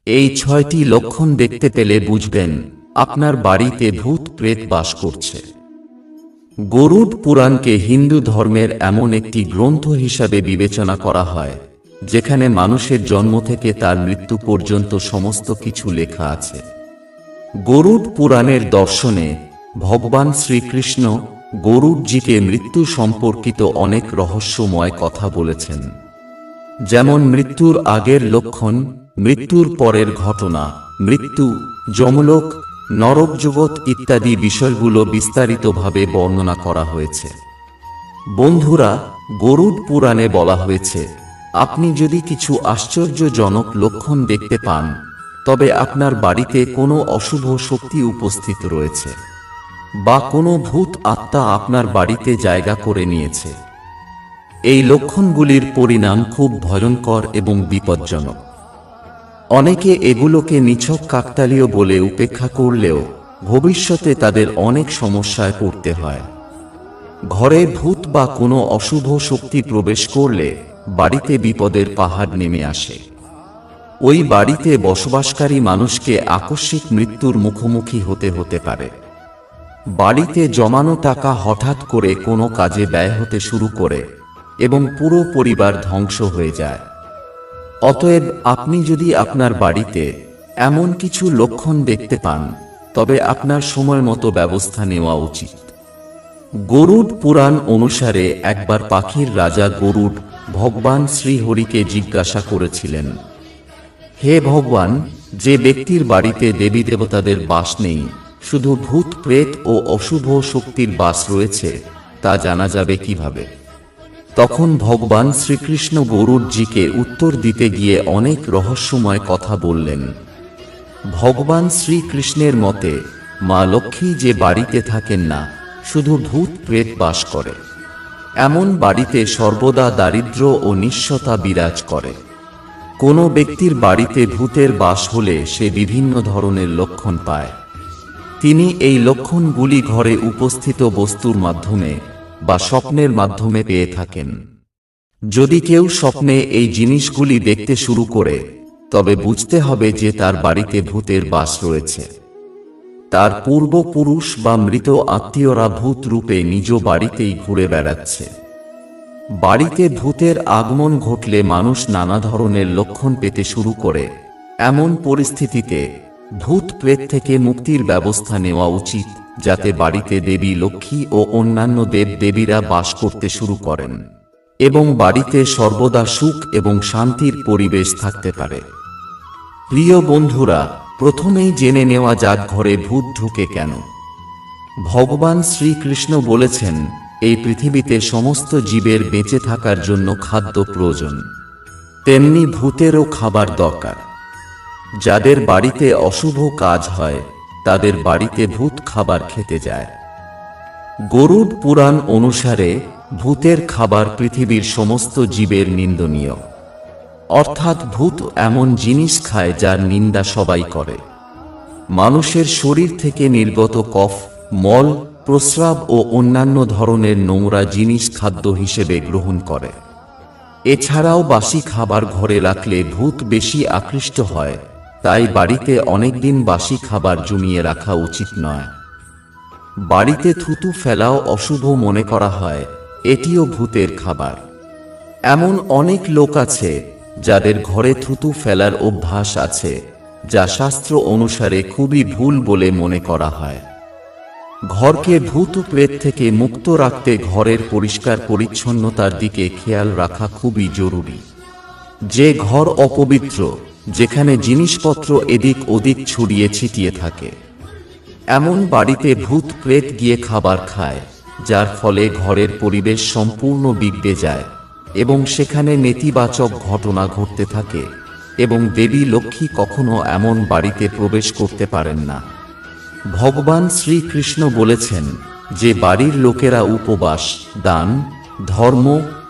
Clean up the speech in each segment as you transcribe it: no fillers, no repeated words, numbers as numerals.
এই 6টি লক্ষণ দেখতে পেলে বুঝবেন আপনার বাড়িতে ভূত প্রেত বাস করছে। গরুড় পুরাণকে হিন্দু ধর্মের এমন একটি গ্রন্থ হিসাবে বিবেচনা করা হয় যেখানে মানুষের জন্ম থেকে তার মৃত্যু পর্যন্ত সমস্ত কিছু লেখা আছে। গরুড় পুরাণের দর্শনে ভগবান শ্রীকৃষ্ণ গরুড়জিকে মৃত্যু সম্পর্কিত অনেক রহস্যময় কথা বলেছেন, যেমন মৃত্যুর আগের লক্ষণ, মৃত্যুর পরের ঘটনা, মৃত্যু, যমলোক, নরকজগৎ ইত্যাদি বিষয়গুলো বিস্তারিতভাবে বর্ণনা করা হয়েছে। বন্ধুরা, গরুড় পুরাণে বলা হয়েছে, আপনি যদি কিছু আশ্চর্যজনক লক্ষণ দেখতে পান তবে আপনার বাড়িতে কোনো অশুভ শক্তি উপস্থিত রয়েছে বা কোনো ভূত আত্মা আপনার বাড়িতে জায়গা করে নিয়েছে। এই লক্ষণগুলির পরিণাম খুব ভয়ঙ্কর এবং বিপজ্জনক। অনেকে এগুলোকে নিছক কাকতালীয় বলে উপেক্ষা করলেও ভবিষ্যতে তাদের অনেক সমস্যায় পড়তে হয়। ঘরে ভূত বা কোনো অশুভ শক্তি প্রবেশ করলে বাড়িতে বিপদের পাহাড় নেমে আসে। ওই বাড়িতে বসবাসকারী মানুষকে আকস্মিক মৃত্যুর মুখোমুখি হতে পারে। বাড়িতে জমানো টাকা হঠাৎ করে কোনো কাজে ব্যয় হতে শুরু করে এবং পুরো পরিবার ধ্বংস হয়ে যায়। অতএব আপনি যদি আপনার বাড়িতে এমন কিছু লক্ষণ দেখতে পান তবে আপনার সময় মতো ব্যবস্থা নেওয়া উচিত। গরুড় পুরাণ অনুসারে একবার পাখির রাজা গরুড় ভগবান শ্রীহরিকে জিজ্ঞাসা করেছিলেন, হে ভগবান, যে ব্যক্তির বাড়িতে দেবী দেবতাদের বাস নেই, শুধু ভূত প্রেত ও অশুভ শক্তির বাস রয়েছে, তা জানা যাবে কিভাবে? তখন ভগবান শ্রীকৃষ্ণ গরুড়জিকে উত্তর দিতে গিয়ে অনেক রহস্যময় কথা বললেন। ভগবান শ্রীকৃষ্ণের মতে মা লক্ষ্মী যে বাড়িতে থাকেন না, শুধু ভূত প্রেত বাস করে। এমন বাড়িতে সর্বদা দারিদ্র্য ও নিঃস্বতা বিরাজ করে। কোনো ব্যক্তির বাড়িতে ভূতের বাস হলে সে বিভিন্ন ধরনের লক্ষণ পায়। তিনি এই লক্ষণগুলি ঘরে উপস্থিত বস্তুর মাধ্যমে বা স্বপ্নের মাধ্যমে পেয়ে থাকেন। যদি কেউ স্বপ্নে এই জিনিসগুলি দেখতে শুরু করে তবে বুঝতে হবে যে তার বাড়িতে ভূতের বাস রয়েছে। তার পূর্বপুরুষ বা মৃত আত্মীয়রা ভূত রূপে নিজ বাড়িতেই ঘুরে বেড়াচ্ছে। বাড়িতে ভূতের আগমন ঘটলে মানুষ নানা ধরনের লক্ষণ পেতে শুরু করে। এমন পরিস্থিতিতে ভূত প্রেত থেকে মুক্তির ব্যবস্থা নেওয়া উচিত, যাতে বাড়িতে দেবী লক্ষ্মী ও অন্যান্য দেব দেবীরা বাস করতে শুরু করেন এবং বাড়িতে সর্বদা সুখ এবং শান্তির পরিবেশ থাকতে পারে। প্রিয় বন্ধুরা, প্রথমেই জেনে নেওয়া যাক ঘরে ভূত ঢুকে কেন। ভগবান শ্রীকৃষ্ণ বলেছেন, এই পৃথিবীতে সমস্ত জীবের বেঁচে থাকার জন্য খাদ্য প্রয়োজন, তেমনি ভূতেরও খাবার দরকার। যাদের বাড়িতে অশুভ কাজ হয় তাদের বাড়িতে ভূত খাবার খেতে যায়। গরুড় পুরাণ অনুসারে ভূতের খাবার পৃথিবীর সমস্ত জীবের নিন্দনীয়, অর্থাৎ ভূত এমন জিনিস খায় যার নিন্দা সবাই করে। মানুষের শরীর থেকে নির্গত কফ, মল, প্রস্রাব ও অন্যান্য ধরনের নোংরা জিনিস খাদ্য হিসেবে গ্রহণ করে। এছাড়াও বাসি খাবার ঘরে রাখলে ভূত বেশি আকৃষ্ট হয়, তাই বাড়িতে অনেকদিন বাসি খাবার জমিয়ে রাখা উচিত নয়। বাড়িতে থুতু ফেলাও অশুভ মনে করা হয়, এটিও ভূতের খাবার। এমন অনেক লোক আছে যাদের ঘরে থুতু ফেলার অভ্যাস আছে, যা শাস্ত্র অনুসারে খুবই ভুল বলে মনে করা হয়। ঘরকে ভূত প্রেত থেকে মুক্ত রাখতে ঘরের পরিষ্কার পরিচ্ছন্নতার দিকে খেয়াল রাখা খুবই জরুরি। যে ঘর অপবিত্র, যেখানে জিনিসপত্র এদিক ওদিক ছড়িয়ে ছিটিয়ে থাকে, এমন বাড়িতে ভূত প্রেত গিয়ে খাবার খায়, যার ফলে ঘরের পরিবেশ সম্পূর্ণ বিগড়ে যায় এবং সেখানে নেতিবাচক ঘটনা ঘটতে থাকে এবং দেবী লক্ষ্মী কখনো এমন বাড়িতে প্রবেশ করতে পারেন না। ভগবান শ্রীকৃষ্ণ বলেছেন যে বাড়ির লোকেরা উপবাস, দান, ধর্ম,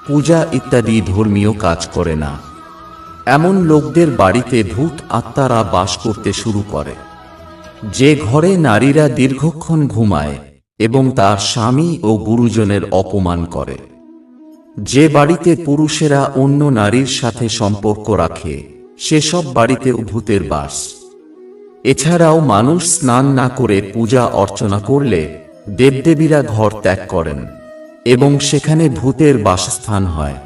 পূজা ইত্যাদি ধর্মীয় কাজ করে না, এমন লোকদের বাড়িতে ভূত আত্মারা বাস করতে শুরু করে। যে ঘরে নারীরা দীর্ঘক্ষণ ঘুমায় এবং তার স্বামী ও গুরুজনের অপমান করে, যে বাড়িতে পুরুষেরা অন্য নারীর সাথে সম্পর্ক রাখে সেসব বাড়িতেও ভূতের বাস। এছাড়াও মানুষ স্নান না করে পূজা অর্চনা করলে দেবদেবীরা ঘর ত্যাগ করেন এবং সেখানে ভূতের বাসস্থান হয়।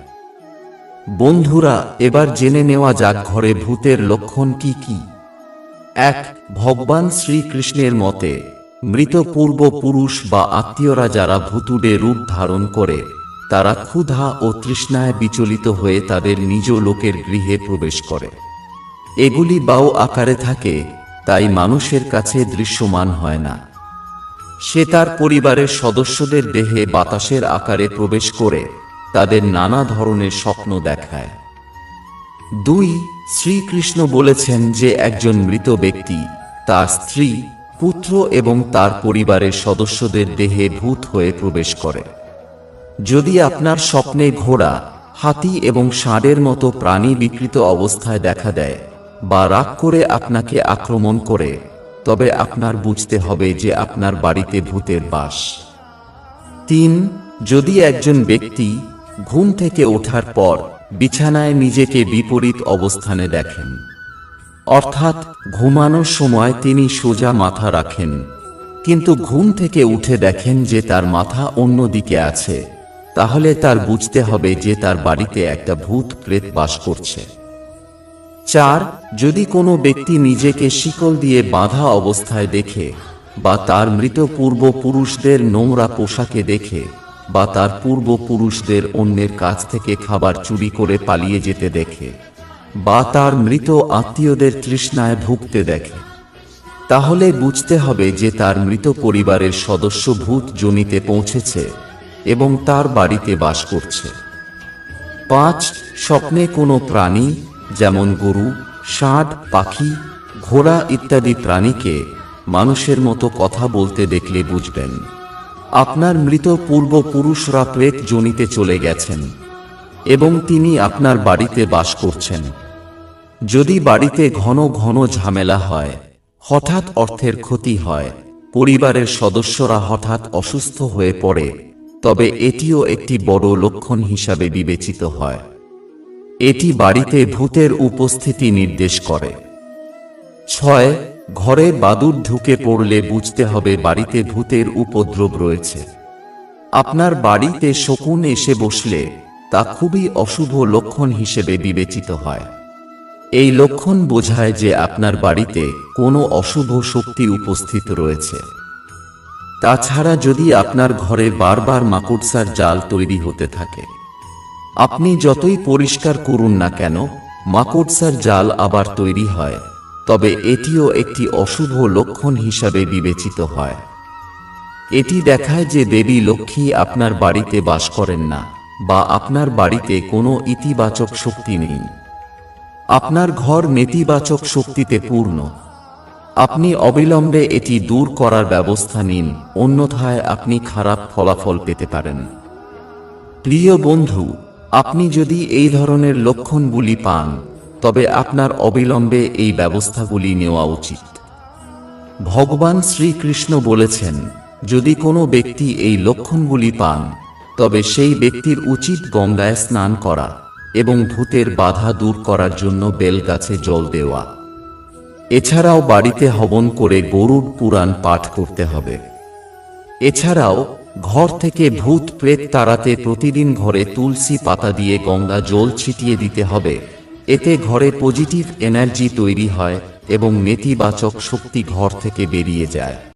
বন্ধুরা, এবার জেনে নেওয়া যাক ঘরে ভূতের লক্ষণ কি কি। 1. ভগবান শ্রীকৃষ্ণের মতে মৃত পূর্বপুরুষ বা আত্মীয়রা যারা ভূতুড়ে রূপ ধারণ করে তারা ক্ষুধা ও তৃষ্ণায় বিচলিত হয়ে তাদের নিজ লোকের গৃহে প্রবেশ করে। এগুলি বাউ আকারে থাকে, তাই মানুষের কাছে দৃশ্যমান হয় না। সে তার পরিবারের সদস্যদের দেহে বাতাসের আকারে প্রবেশ করে তাদের নানা ধরনের স্বপ্ন দেখায়। 2. শ্রীকৃষ্ণ বলেছেন যে একজন মৃত ব্যক্তি তার স্ত্রী, পুত্র এবং তার পরিবারের সদস্যদের দেহে ভূত হয়ে প্রবেশ করে। যদি আপনার স্বপ্নে ঘোড়া, হাতি এবং ষাঁড়ের মতো প্রাণী বিকৃত অবস্থায় দেখা দেয় বা রাগ করে আপনাকে আক্রমণ করে, তবে আপনার বুঝতে হবে যে আপনার বাড়িতে ভূতের বাস। 3. যদি একজন ব্যক্তি ঘুম থেকে ওঠার পর বিছানায় নিজেকে বিপরীত অবস্থানে দেখেন, অর্থাৎ ঘুমানোর সময় তিনি সোজা মাথা রাখেন কিন্তু ঘুম থেকে উঠে দেখেন যে তার মাথা অন্য দিকে আছে, তাহলে তার বুঝতে হবে যে তার বাড়িতে একটা ভূত প্রেত বাস করছে। 4. যদি কোনো ব্যক্তি নিজেকে শিকল দিয়ে বাঁধা অবস্থায় দেখে বা তার মৃত পূর্বপুরুষদের নোংরা পোশাকে দেখে বা তার পূর্বপুরুষদের অন্যের কাছ থেকে খাবার চুরি করে পালিয়ে যেতে দেখে বা তার মৃত আত্মীয়দের তৃষ্ণায় ভুগতে দেখে, তাহলে বুঝতে হবে যে তার মৃত পরিবারের সদস্য ভূত যোনিতে পৌঁছেছে এবং তার বাড়িতে বাস করছে। 5. স্বপ্নে কোনো প্রাণী যেমন গরু, ষাঁড়, পাখি, ঘোড়া ইত্যাদি প্রাণীকে মানুষের মতো কথা বলতে দেখলে বুঝবেন আপনার মৃত পূর্বপুরুষরা প্রেত যোনিতে চলে গেছেন এবং তিনি আপনার বাড়িতে বাস করছেন। যদি বাড়িতে ঘন ঘন ঝামেলা হয়, হঠাৎ অর্থের ক্ষতি হয়, পরিবারের সদস্যরা হঠাৎ অসুস্থ হয়ে পড়ে, তবে এটিও একটি বড় লক্ষণ হিসাবে বিবেচিত হয়। এটি বাড়িতে ভূতের উপস্থিতি নির্দেশ করে। 6. ঘরে বাদুড় ঢুকে পড়লে বুঝতে হবে বাড়িতে ভূতের উপদ্রব রয়েছে। আপনার বাড়িতে শকুন এসে বসলে তা খুবই অশুভ লক্ষণ হিসেবে বিবেচিত হয়। এই লক্ষণ বোঝায় যে আপনার বাড়িতে কোনো অশুভ শক্তি উপস্থিত রয়েছে। তাছাড়া যদি আপনার ঘরে বারবার মাকড়সার জাল তৈরি হতে থাকে, আপনি যতই পরিষ্কার করুন না কেন মাকড়সার জাল আবার তৈরি হয়, তবে এটিও একটি অশুভ লক্ষণ হিসাবে বিবেচিত হয়। এটি দেখায় যে দেবী লক্ষ্মী আপনার বাড়িতে বাস করেন না বা আপনার বাড়িতে কোনো ইতিবাচক শক্তি নেই। আপনার ঘর নেতিবাচক শক্তিতে পূর্ণ। আপনি অবিলম্বে এটি দূর করার ব্যবস্থা নিন, অন্যথায় আপনি খারাপ ফলাফল পেতে পারেন। প্রিয় বন্ধু, আপনি যদি এই ধরনের লক্ষণগুলি পান, তবে আপনার অবিলম্বে এই ব্যবস্থাগুলি নেওয়া উচিত। ভগবান শ্রীকৃষ্ণ বলেছেন, যদি কোনো ব্যক্তি এই লক্ষণগুলি পান, তবে সেই ব্যক্তির উচিত গঙ্গায় স্নান করা এবং ভূতের বাধা দূর করার জন্য বেলগাছে জল দেওয়া। এছাড়াও বাড়িতে হবন করে গরুড় পুরাণ পাঠ করতে হবে। এছাড়াও ঘর থেকে ভূত প্রেত তাড়াতে প্রতিদিন ঘরে তুলসী পাতা দিয়ে গঙ্গা জল ছিটিয়ে দিতে হবে। এতে ঘরে পজিটিভ এনার্জি তৈরি হয় এবং নেতিবাচক শক্তি ঘর থেকে বেরিয়ে যায়।